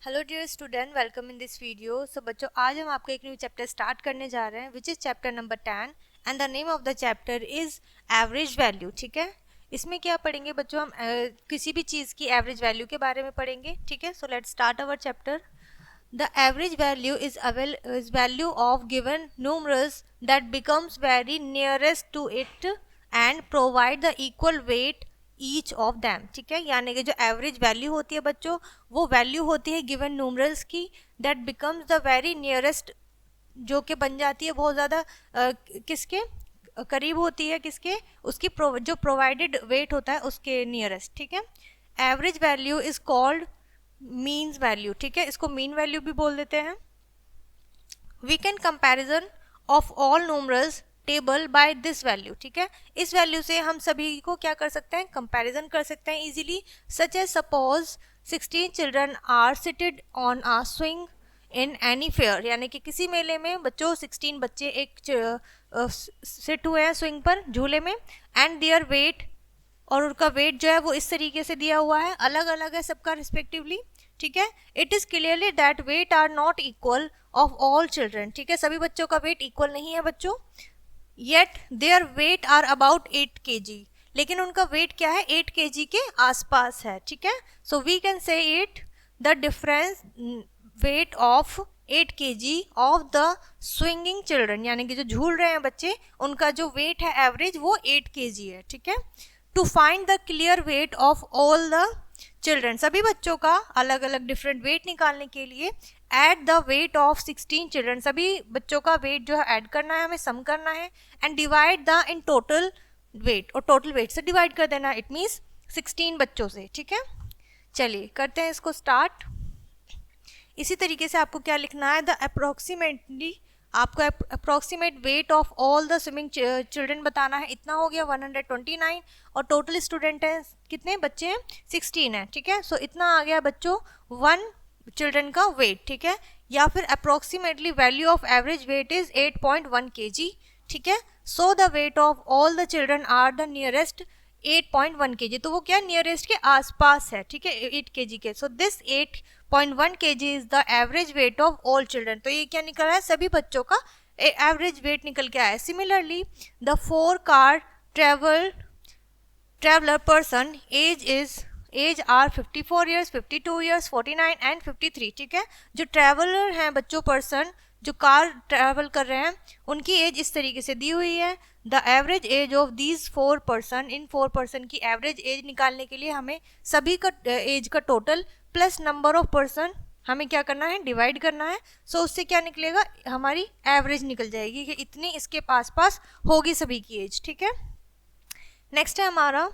Hello dear student, welcome in this video. So बच्चों, आज हम आपका एक न्यू चैप्टर स्टार्ट करने जा रहे हैं which is chapter number 10 and the name of the chapter is average value. ठीक है, इसमें क्या पढ़ेंगे बच्चों? हम किसी भी चीज़ की एवरेज वैल्यू के बारे में पढ़ेंगे। ठीक है, so let's start our chapter. The average value is value of given numerals that becomes very nearest to it and provide the equal weight each of them। ठीक है, यानी कि जो एवरेज वैल्यू होती है बच्चों, वो वैल्यू होती है गिवन न्यूमरल्स की that becomes the very nearest, जो कि बन जाती है बहुत ज़्यादा किसके करीब होती है, किसके, उसकी जो प्रोवाइडेड वेट होता है उसके नियरेस्ट। ठीक है, average value is called means value. ठीक है, इसको मीन वैल्यू भी बोल देते हैं। We can comparison of all numerals table by this value. ठीक है, इस वैल्यू से हम सभी को क्या कर सकते हैं? कंपैरिजन कर सकते हैं easily. Such as suppose 16 children are seated on a swing in any fair, यानी कि किसी मेले में बच्चों 16 बच्चे एक सिट हुए हैं स्विंग पर, झूले में, एंड देयर वेट, और उनका वेट जो है वो इस तरीके से दिया हुआ है, अलग अलग है सबका रिस्पेक्टिवली। ठीक है, it is clearly that weight are not equal of all children. ठीक है, सभी बच्चों का वेट इक्वल नहीं है बच्चों। Yet their weight are about 8 kg, लेकिन उनका वेट क्या है? 8 kg के आसपास है। ठीक है, so we can say it the difference weight of 8 kg of the swinging children, यानी कि जो झूल रहे हैं बच्चे, उनका जो वेट है एवरेज वो 8 kg है। ठीक है, to find the clear weight of all the children, सभी बच्चों का अलग अलग डिफरेंट वेट निकालने के लिए add the weight of 16 children, सभी बच्चों का वेट जो है ऐड करना है, हमें सम करना है, and divide the in total weight, और टोटल वेट से डिवाइड कर देना, इट मीन्स 16 बच्चों से। ठीक है, चलिए करते हैं इसको स्टार्ट। इसी तरीके से आपको क्या लिखना है? द अप्रोक्सीमेटली, आपको approximate wait of all the swimming children बताना है। इतना हो गया 129, और टोटल स्टूडेंट है कितने बच्चे हैं? 16 है। ठीक है, सो इतना आ गया बच्चों 1 चिल्ड्रन का वेट। ठीक है, या फिर approximately value of average weight is 8.1 kg। ठीक है, so the weight of all the children are the nearest 8.1 kg, तो वो क्या नियरेस्ट के आसपास है। ठीक है, 8 kg के, so this 8.1 kg is the average weight of all children. तो ये क्या निकल रहा है? सभी बच्चों का एवरेज वेट निकल के आया। Similarly the 4 car traveller person age are 54 years, 52 years, 49 and 53। ठीक है, जो ट्रेवलर हैं बच्चों, पर्सन जो कार ट्रैवल कर रहे हैं, उनकी एज इस तरीके से दी हुई है। The average age of these 4 person, in 4 person की एवरेज एज निकालने के लिए हमें सभी का एज का total plus number of person हमें क्या करना है? डिवाइड करना है। सो उससे क्या निकलेगा? हमारी एवरेज निकल जाएगी कि इतनी इसके पास होगी सभी की एज। ठीक है, नेक्स्ट है हमारा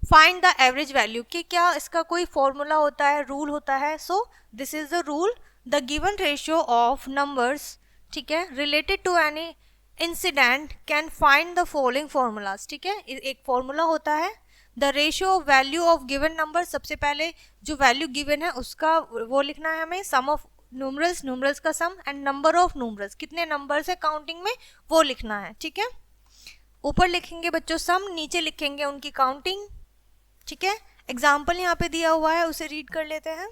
फाइंड द एवरेज वैल्यू, कि क्या इसका कोई फॉर्मूला होता है, रूल होता है? So this is the rule, the given ratio of numbers, ठीक है, related to any incident can find the following formulas. ठीक है, एक फॉर्मूला होता है the ratio of value of given number. सबसे पहले जो वैल्यू गिवन है उसका वो लिखना है हमें, सम ऑफ न्यूमरल्स, न्यूमरल्स का सम, एंड नंबर ऑफ न्यूमरल्स, कितने नंबर्स है काउंटिंग में, वो लिखना है। ठीक है, ऊपर लिखेंगे बच्चों सम, नीचे लिखेंगे उनकी काउंटिंग। ठीक है, एग्जाम्पल यहाँ पे दिया हुआ है, उसे रीड कर लेते हैं।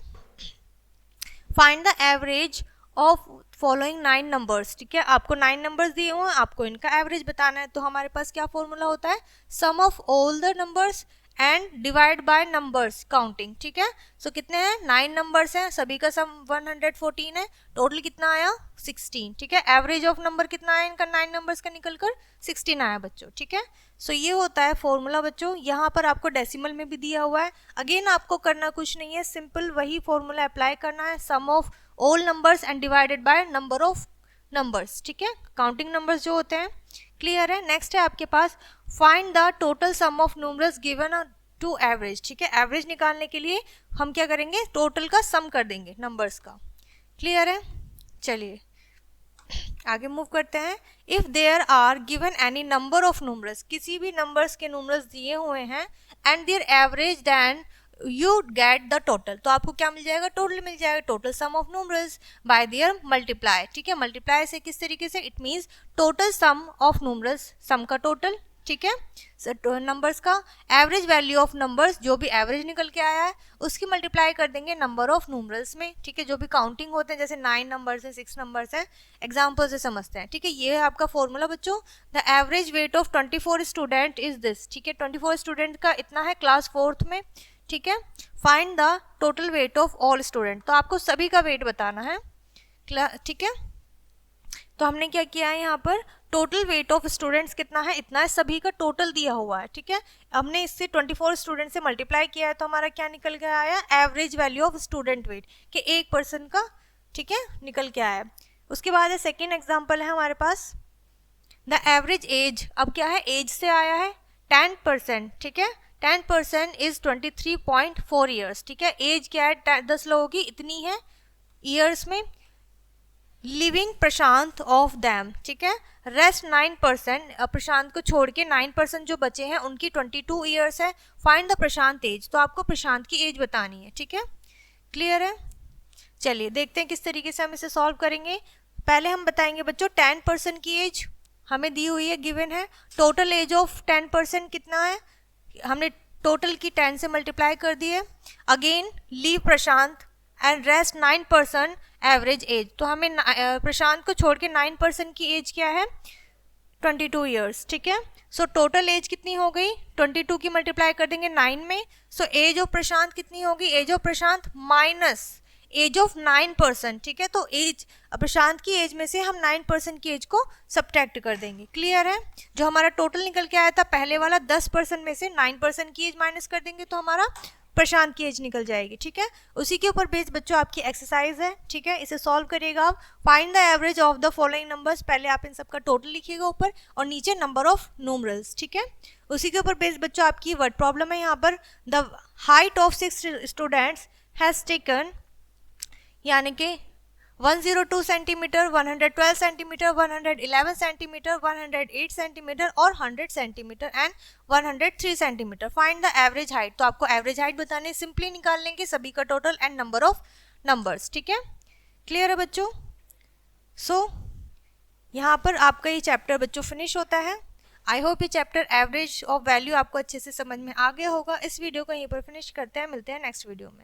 Find the average of following 9 numbers. ठीक है, आपको 9 नंबर्स दिए हुए हैं, आपको इनका एवरेज बताना है। तो हमारे पास क्या फॉर्मूला होता है? Sum of all the numbers and divide by numbers counting. ठीक है, सो कितने हैं? 9 नंबर्स हैं, सभी का सम 114 है, टोटल कितना आया? 16। ठीक है, एवरेज ऑफ नंबर कितना आया इनका 9 नंबर्स का निकलकर? 16 आया बच्चों। ठीक है, सो ये होता है फॉर्मूला बच्चों। यहाँ पर आपको डेसिमल में भी दिया हुआ है। अगेन आपको करना कुछ नहीं है, सिंपल वही फॉर्मूला अप्लाई करना है, sum of all numbers and divided by number of numbers. ठीक है, काउंटिंग नंबर्स जो होते हैं। क्लियर है? नेक्स्ट है आपके पास find the total sum of numerals given to average. ठीक है, एवरेज निकालने के लिए हम क्या करेंगे? टोटल का सम कर देंगे नंबर्स का। क्लियर है? चलिए आगे मूव करते हैं। If there are given any number of numerals, किसी भी नंबर्स के न्यूमरल्स दिए हुए हैं, and their average then you get the total, तो आपको क्या मिल जाएगा? टोटल मिल जाएगा, total sum of numerals by their multiply. ठीक है, मल्टीप्लाई से किस तरीके से? It means total sum of numerals, sum का टोटल ठीक है। नंबर्स का एवरेज वैल्यू ऑफ नंबर्स, जो भी एवरेज निकल के आया है उसकी मल्टीप्लाई कर देंगे नंबर ऑफ न्यूमरल्स में, ठीक है। जो भी काउंटिंग होते हैं, जैसे 9 नंबर्स हैं, 6 नंबर्स हैं, एग्जाम्पल से समझते हैं, ठीक है। ये है आपका फॉर्मूला बच्चों। The average weight of 24 student is this, ठीक है। 24 स्टूडेंट का इतना है क्लास 4th में, ठीक है। Find the total weight of all student, तो आपको सभी का वेट बताना है, ठीक है। तो हमने क्या किया है यहाँ पर, टोटल वेट ऑफ स्टूडेंट्स कितना है, इतना है, सभी का टोटल दिया हुआ है, ठीक है। हमने इससे 24 स्टूडेंट से मल्टीप्लाई किया है, तो हमारा क्या निकल के आया, average value of student weight, कि एक पर्सन का, ठीक है, निकल के आया। उसके बाद सेकेंड एग्जाम्पल है हमारे पास, द एवरेज एज, अब क्या है, एज से आया है 10%, ठीक है। 10% इज 23.4 ईयर्स, ठीक है। एज क्या है, 10 लोगों की इतनी है ईयर्स में। लिविंग प्रशांत ऑफ दैम, ठीक है। रेस्ट 9%, प्रशांत को छोड़ के 9% जो बचे हैं उनकी 22 ईयर्स है। फाइंड द प्रशांत एज, तो आपको प्रशांत की एज बतानी है, ठीक है। क्लियर है। चलिए देखते हैं किस तरीके से हम इसे सॉल्व करेंगे। पहले हम बताएंगे बच्चों 10% की एज हमें दी हुई है, गिवन है। टोटल एज ऑफ 10% कितना है, हमने टोटल की 10 से मल्टीप्लाई कर दी है। Again leave Prashant and rest 9% average age, तो हमें प्रशांत को छोड़ के 9% की एज क्या है, 22 ईयर्स, ठीक है। सो टोटल एज कितनी हो गई, 22 की मल्टीप्लाई कर देंगे 9 में। सो एज ऑफ प्रशांत कितनी होगी, age of Prashant minus age of 9%, ठीक है। तो एज प्रशांत की एज में से हम 9% की एज को सब्ट्रैक्ट कर देंगे। क्लियर है। जो हमारा टोटल निकल के आया था पहले वाला 10% में से 9% की एज माइनस कर देंगे, तो हमारा प्रशांत की एज निकल जाएगी, ठीक है। उसी के ऊपर बेस बच्चों आपकी एक्सरसाइज है, ठीक है। इसे सॉल्व करिएगा आप। Find the average of the following numbers, पहले आप इन सब का टोटल लिखिएगा ऊपर और नीचे नंबर ऑफ न्यूमरल्स, ठीक है। उसी के ऊपर बेस बच्चों आपकी वर्ड प्रॉब्लम है यहाँ पर, the height of 6 students has taken, यानी कि 102 सेंटीमीटर, 112 सेंटीमीटर, 111 सेंटीमीटर, 108 सेंटीमीटर और 100 centimetre and 103 centimetre. Find the average height, तो आपको एवरेज हाइट बताने, सिंपली निकाल लेंगे सभी का total and number of numbers, ठीक है। क्लियर है बच्चों। सो यहाँ पर आपका ये चैप्टर बच्चों फिनिश होता है। आई होप ये चैप्टर एवरेज ऑफ वैल्यू आपको अच्छे से समझ में आ गया होगा। इस वीडियो को यहीं पर फिनिश करते हैं, मिलते हैं नेक्स्ट वीडियो में।